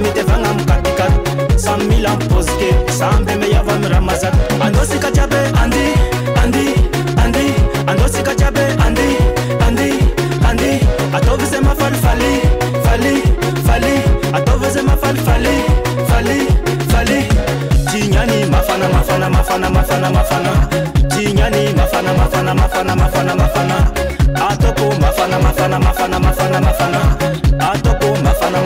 mitevanga mkatika samila mposke sambe meyava miramazat andosi kachabe andi andosi kachabe andi atovise mafali fali atovise mafali fali jinyani mafana jinyani mafana atoko mafana atoko mafana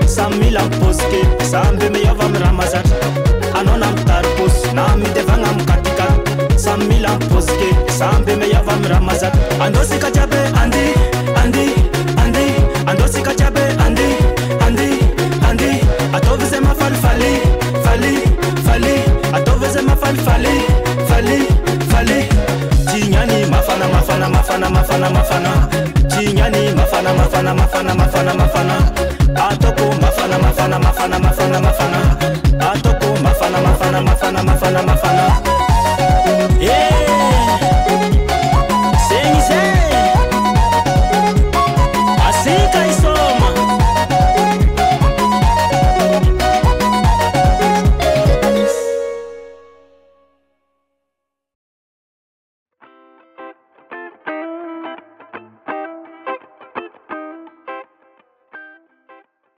samila poske sambe meyava miramazat anona mtarpos na mitevanga mkatika samila poske sambe meyava miramazat andosi kachabe andi andosi kachabe andi atovise mafali fali atovise mafali fali jinyani mafana jinyani mafana